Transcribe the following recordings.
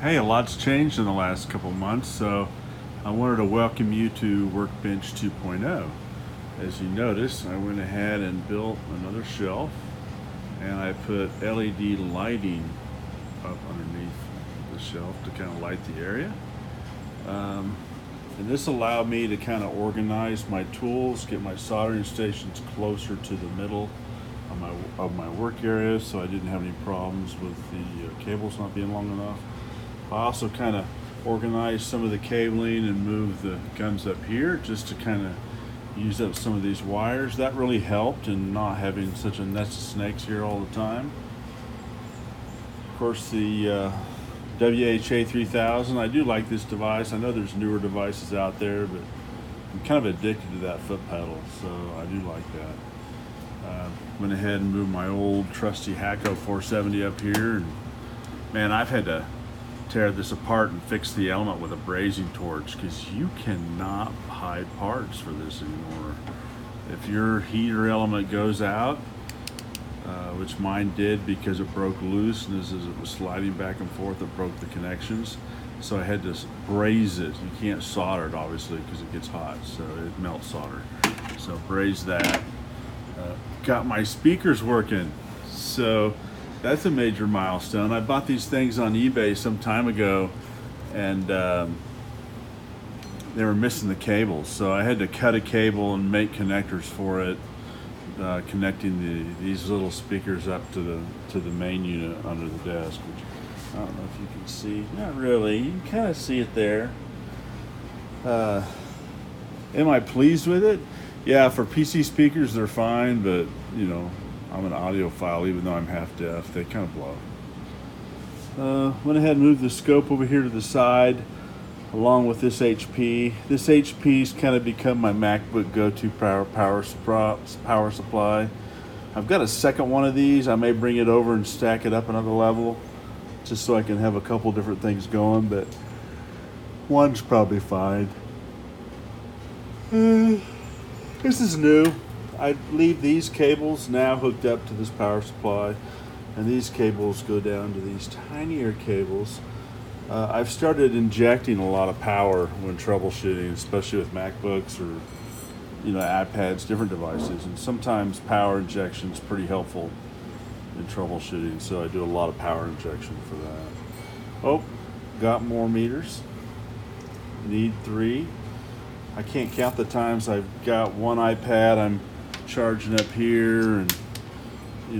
Hey, a lot's changed in the last couple months, so I wanted to welcome you to Workbench 2.0. As you notice, I went ahead and built another shelf, and I put LED lighting up underneath the shelf to kind of light the area. And this allowed me to kind of organize my tools, get my soldering stations closer to the middle of my work area, so I didn't have any problems with the cables not being long enough. I also kind of organized some of the cabling and moved the guns up here just to kind of use up some of these wires. That really helped in not having such a nest of snakes here all the time. Of course, the WHA 3000, I do like this device. I know there's newer devices out there, but I'm kind of addicted to that foot pedal, so I do like that. Went ahead and moved my old trusty Hakko 470 up here, and man, I've had to tear this apart and fix the element with a brazing torch because you cannot hide parts for this anymore. If your heater element goes out, which mine did because it broke loose, and as it was sliding back and forth, it broke the connections. So I had to braze it. You can't solder it obviously because it gets hot, so it melts solder. So braze that. Got my speakers working, so that's a major milestone. I bought these things on eBay some time ago, and they were missing the cables, so I had to cut a cable and make connectors for it, connecting these little speakers up to the main unit under the desk, which I don't know if you can see. Not really. You can kind of see it there. Am I pleased with it? Yeah, for PC speakers they're fine, but you know, I'm an audiophile even though I'm half deaf. They kind of blow. Went ahead and moved the scope over here to the side along with this HP. This HP's kind of become my MacBook go-to power supply. I've got a second one of these. I may bring it over and stack it up another level just so I can have a couple different things going, but one's probably fine. This is new. I leave these cables now hooked up to this power supply, and these cables go down to these tinier cables. I've started injecting a lot of power when troubleshooting, especially with MacBooks or iPads, different devices, and sometimes power injection is pretty helpful in troubleshooting, so I do a lot of power injection for that. Oh, got more meters. Need 3. I can't count the times I've got one iPad I'm charging up here, and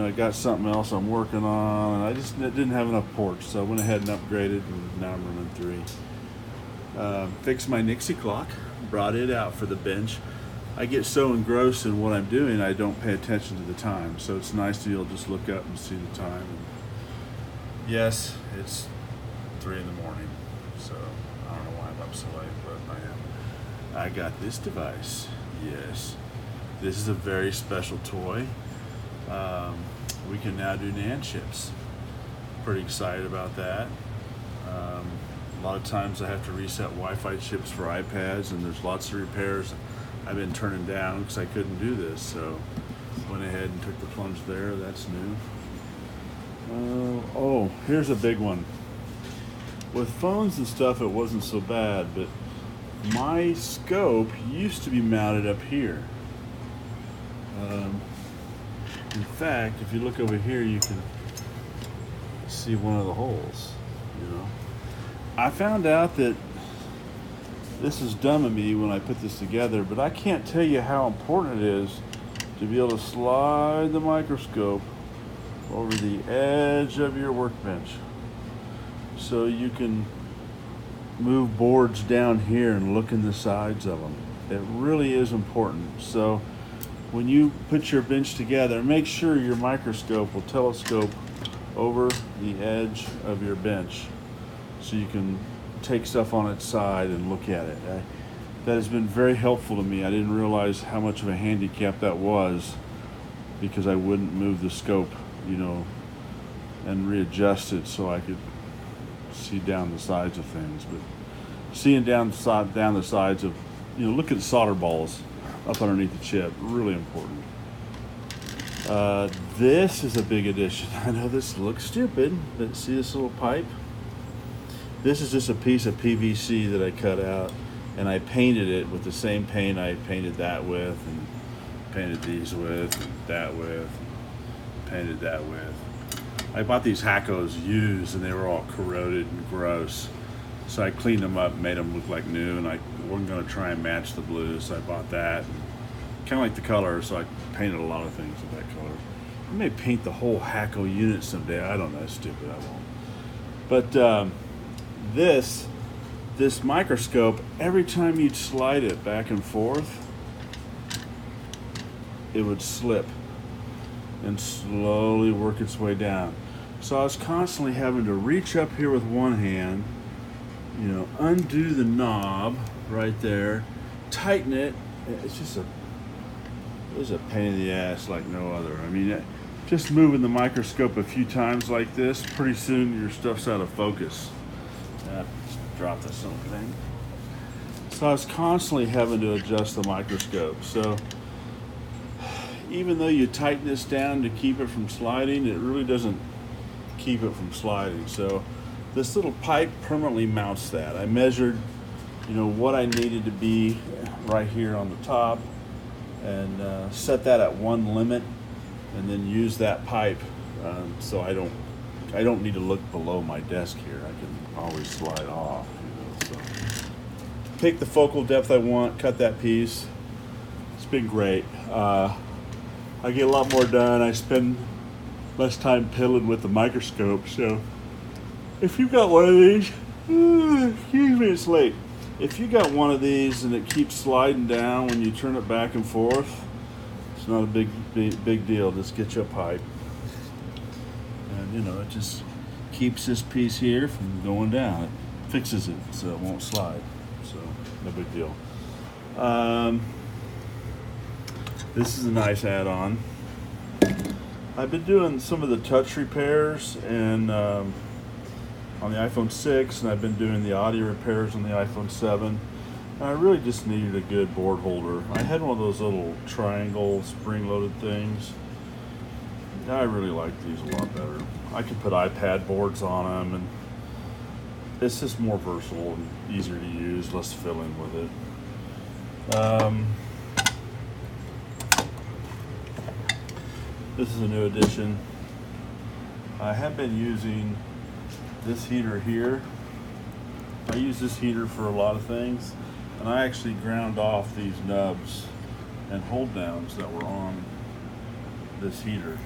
I got something else I'm working on, and I just didn't have enough ports, so I went ahead and upgraded, and now I'm running 3. Fixed my Nixie clock, brought it out for the bench. I get so engrossed in what I'm doing, I don't pay attention to the time, so it's nice to be able to just look up and see the time. And yes, it's 3 in the morning, so I don't know why I'm up so late, but I am. I got this device. Yes, this is a very special toy. We can now do NAND chips. Pretty excited about that. A lot of times I have to reset Wi-Fi chips for iPads, and there's lots of repairs I've been turning down because I couldn't do this. So went ahead and took the plunge there. That's new. Oh, here's a big one. With phones and stuff, it wasn't so bad, but my scope used to be mounted up here. In fact, if you look over here, you can see one of the holes. I found out that this is dumb of me when I put this together, but I can't tell you how important it is to be able to slide the microscope over the edge of your workbench so you can move boards down here and look in the sides of them. It really is important. So when you put your bench together, make sure your microscope will telescope over the edge of your bench so you can take stuff on its side and look at it. That has been very helpful to me. I didn't realize how much of a handicap that was because I wouldn't move the scope, and readjust it so I could see down the sides of things. But seeing down the sides of, look at the solder balls up underneath the chip, really important. This is a big addition. I know this looks stupid, but see this little pipe? This is just a piece of PVC that I cut out, and I painted it with the same paint I painted that with, and painted these with, and that with, painted that with. I bought these Hackos used, and they were all corroded and gross. So I cleaned them up, made them look like new, and I wasn't going to try and match the blue, so I bought that. Kind of like the color, so I painted a lot of things with that color. I may paint the whole Hacko unit someday. I don't know, stupid, I won't. But this microscope, every time you'd slide it back and forth, it would slip and slowly work its way down. So I was constantly having to reach up here with one hand, undo the knob right there, tighten it. It's a pain in the ass like no other. I mean, just moving the microscope a few times like this, pretty soon your stuff's out of focus. Just drop this little thing. So I was constantly having to adjust the microscope. So even though you tighten this down to keep it from sliding, it really doesn't keep it from sliding. So this little pipe permanently mounts that. I measured, what I needed to be right here on the top, and set that at one limit, and then use that pipe so I don't need to look below my desk here. I can always slide off. So pick the focal depth I want, cut that piece. It's been great. I get a lot more done. I spend less time piddling with the microscope. So if you've got one of these, excuse me, it's late. If you got one of these and it keeps sliding down when you turn it back and forth, it's not a big deal. Just get you a pipe, and it just keeps this piece here from going down. It fixes it so it won't slide. So no big deal. This is a nice add-on. I've been doing some of the touch repairs and on the iPhone 6, and I've been doing the audio repairs on the iPhone 7. And I really just needed a good board holder. I had one of those little triangle spring-loaded things. I really like these a lot better. I can put iPad boards on them, and it's just more versatile and easier to use, less fiddling with it. This is a new addition. I have been using this heater here. I use this heater for a lot of things, and I actually ground off these nubs and hold downs that were on this heater.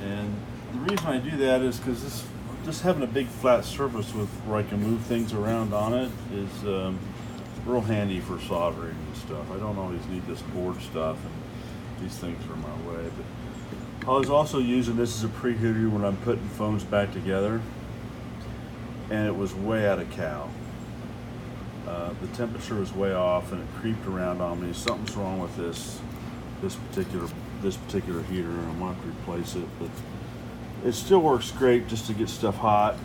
And the reason I do that is because just having a big flat surface where I can move things around on it is real handy for soldering and stuff. I don't always need this board stuff, and these things are in my way. But I was also using this as a preheater when I'm putting phones back together, and it was way out of cal. The temperature was way off, and it creeped around on me. Something's wrong with this particular heater, and I'm going to have to replace it. But it still works great just to get stuff hot.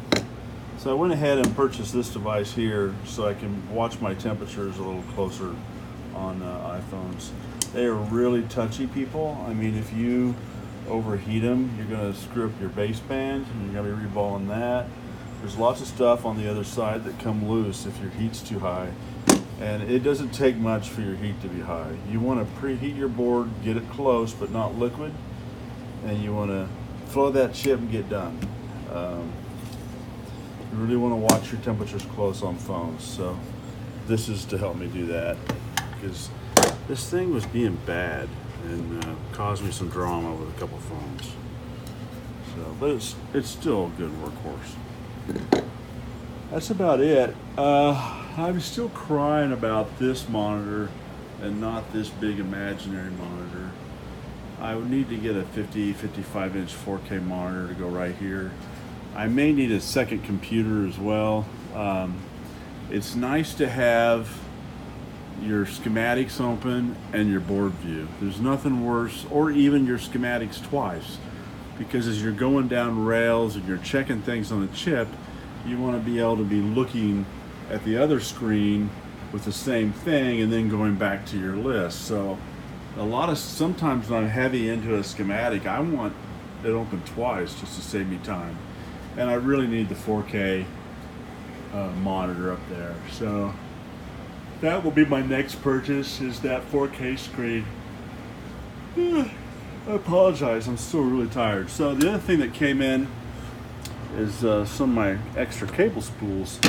So I went ahead and purchased this device here so I can watch my temperatures a little closer on iPhones. They are really touchy, people. I mean, if you overheat them, you're going to screw up your baseband, and you're going to be reballing that. There's lots of stuff on the other side that come loose if your heat's too high. And it doesn't take much for your heat to be high. You want to preheat your board, get it close but not liquid, and you want to flow that chip and get done. You really want to watch your temperatures close on phones. So this is to help me do that, because this thing was being bad and caused me some drama with a couple phones. So, but it's still a good workhorse. That's about it. I'm still crying about this monitor and not this big imaginary monitor. I would need to get a 55 inch 4K monitor to go right here. I may need a second computer as well. It's nice to have your schematics open and your board view. There's nothing worse, or even your schematics twice, because as you're going down rails and you're checking things on the chip, you want to be able to be looking at the other screen with the same thing and then going back to your list. So sometimes when I'm heavy into a schematic, I want it open twice just to save me time. And I really need the 4K monitor up there. So that will be my next purchase, is that 4K screen. I apologize, I'm still really tired. So the other thing that came in is some of my extra cable spools.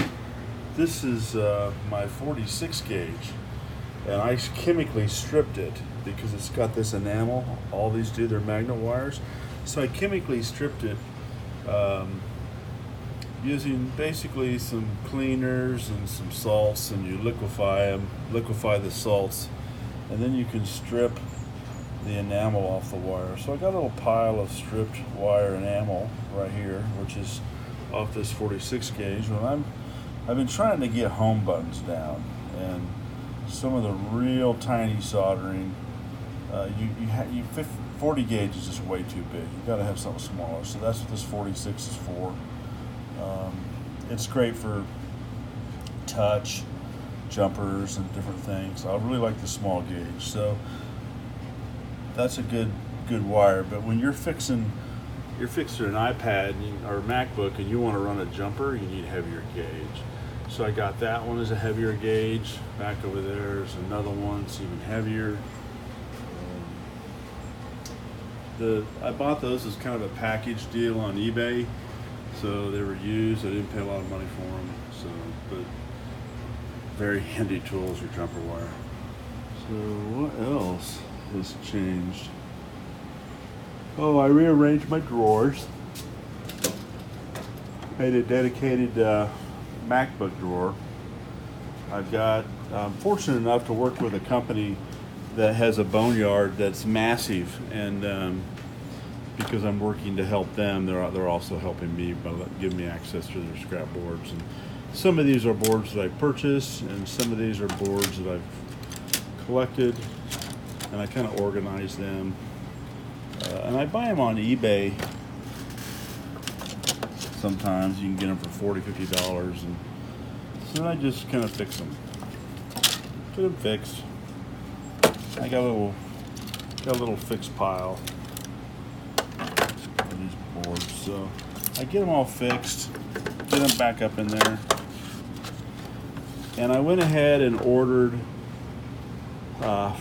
This is my 46 gauge, and I chemically stripped it because it's got this enamel. All these do, they're magnet wires. So I chemically stripped it using basically some cleaners and some salts, and you liquefy the salts, and then you can strip the enamel off the wire. So I got a little pile of stripped wire enamel right here, which is off this 46 gauge. When I've been trying to get home buttons down, and some of the real tiny soldering, 40 gauge is just way too big. You got to have something smaller. So that's what this 46 is for. It's great for touch, jumpers, and different things. I really like the small gauge. So that's a good wire. But when you're fixing an iPad or MacBook and you want to run a jumper, you need heavier gauge. So I got that one as a heavier gauge. Back over there is another one, it's even heavier. I bought those as kind of a package deal on eBay. So they were used. I didn't pay a lot of money for them. So, but very handy tools, your jumper wire. So what else has changed? Oh, I rearranged my drawers. Made a dedicated MacBook drawer. I'm fortunate enough to work with a company that has a boneyard that's massive, and because I'm working to help them, they're also helping me by giving me access to their scrap boards. And some of these are boards that I purchased, and some of these are boards that I've collected, and I kind of organize them. And I buy them on eBay. Sometimes you can get them for $40, $50, and so I just kind of fix them. Get them fixed. I got a little fixed pile of these boards, so I get them all fixed, get them back up in there, and I went ahead and ordered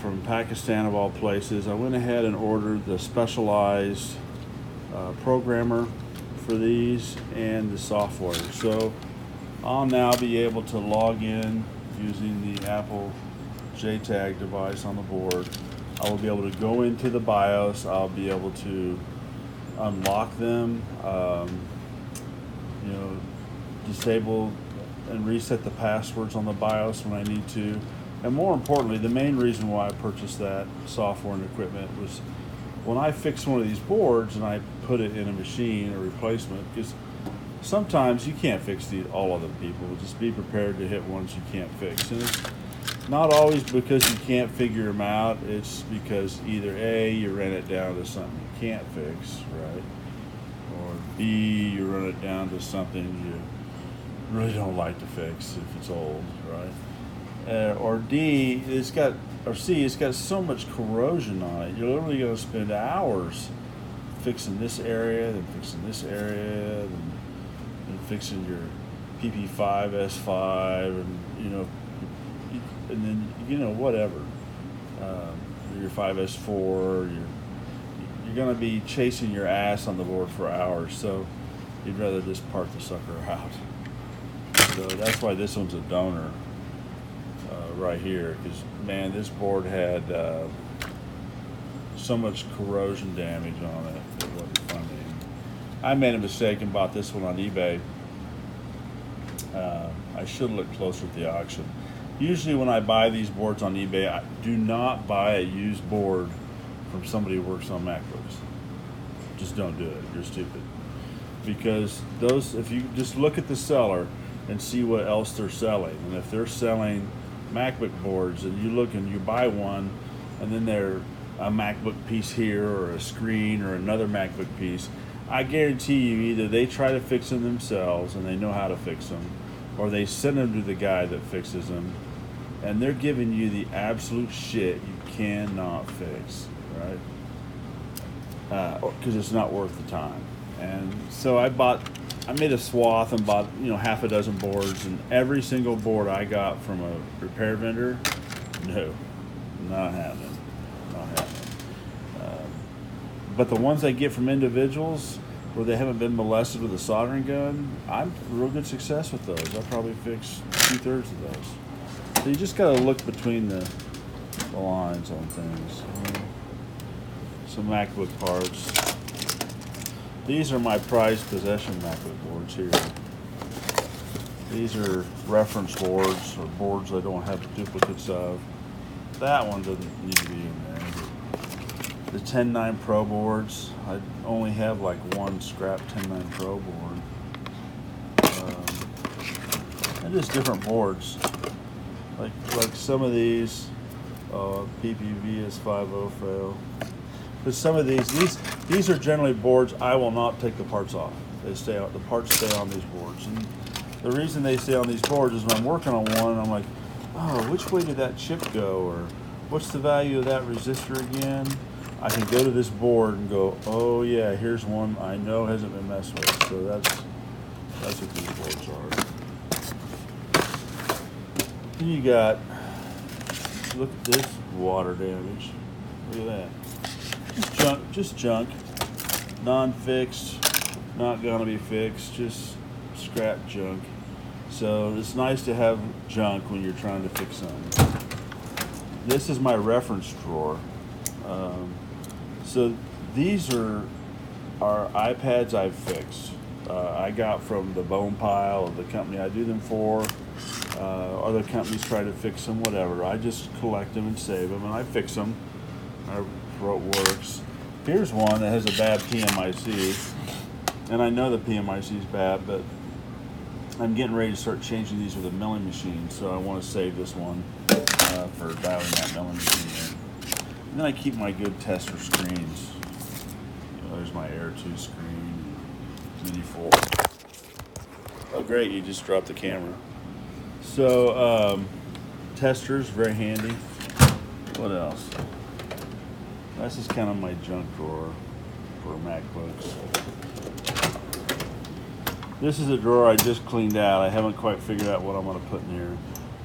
from Pakistan of all places. I went ahead and ordered the specialized programmer for these and the software. So I'll now be able to log in using the Apple JTAG device on the board. I will be able to go into the BIOS. I'll be able to unlock them, disable and reset the passwords on the BIOS when I need to. And more importantly, the main reason why I purchased that software and equipment was when I fix one of these boards and I put it in a machine, a replacement, because sometimes you can't fix all other people. Just be prepared to hit ones you can't fix. And it's not always because you can't figure them out. It's because either A, you ran it down to something you can't fix, right? Or B, you run it down to something you really don't like to fix if it's old, right? Or D, C, it's got so much corrosion on it. You're literally going to spend hours fixing this area, then fixing this area, then fixing your PP5, S5, and then whatever. Your 5S4, you're going to be chasing your ass on the board for hours. So you'd rather just part the sucker out. So that's why this one's a donor. Right here, because man, this board had so much corrosion damage on it, it wasn't funny. I made a mistake and bought this one on eBay. I should have looked closer at the auction. Usually when I buy these boards on eBay, I do not buy a used board from somebody who works on MacBooks. Just don't do it. You're stupid. Because if you just look at the seller and see what else they're selling, and if they're selling MacBook boards and you look and you buy one and then they're a MacBook piece here or a screen or another MacBook piece, I guarantee you either they try to fix them themselves and they know how to fix them, or they send them to the guy that fixes them and they're giving you the absolute shit you cannot fix, right? Because it's not worth the time. And so I bought I made a swath and bought, half a dozen boards, and every single board I got from a repair vendor, no, not happening, not happening. But the ones I get from individuals where they haven't been molested with a soldering gun, I'm real good success with those. I probably fix 2/3 of those. So you just got to look between the lines on things. Some MacBook parts. These are my prized possession MacBook boards here. These are reference boards, or boards I don't have duplicates of. That one doesn't need to be in there. The 10.9 Pro boards, I only have like one scrap 10.9 Pro board. And just different boards. Like some of these, PPVS 50 fail. But some of these are generally boards I will not take the parts off. The parts stay on these boards. And the reason they stay on these boards is when I'm working on one, I'm like, oh, which way did that chip go? Or what's the value of that resistor again? I can go to this board and go, oh yeah, here's one I know hasn't been messed with. So that's what these boards are. Then you got, look at this water damage. Look at that. Just junk. Non-fixed, not gonna be fixed, just scrap junk. So it's nice to have junk when you're trying to fix something. This is my reference drawer. So these are iPads I've fixed. I got from the Bone Pile of the company I do them for. Other companies try to fix them, whatever. I just collect them and save them, and I fix them. I wrote works. Here's one that has a bad PMIC, and I know the PMIC is bad, but I'm getting ready to start changing these with a milling machine, so I want to save this one for dialing that milling machine in. And then I keep my good tester screens. There's my Air 2 screen, Mini 4. Oh great, you just dropped the camera. So, testers, very handy. What else? This is kind of my junk drawer for MacBooks. This is a drawer I just cleaned out. I haven't quite figured out what I'm going to put in here.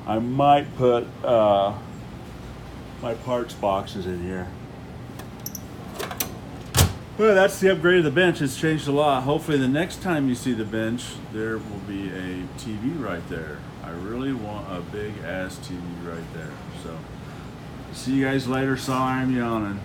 I might put my parts boxes in here. Well, that's the upgrade of the bench. It's changed a lot. Hopefully the next time you see the bench, there will be a TV right there. I really want a big ass TV right there. So, see you guys later. Sorry I'm yawning.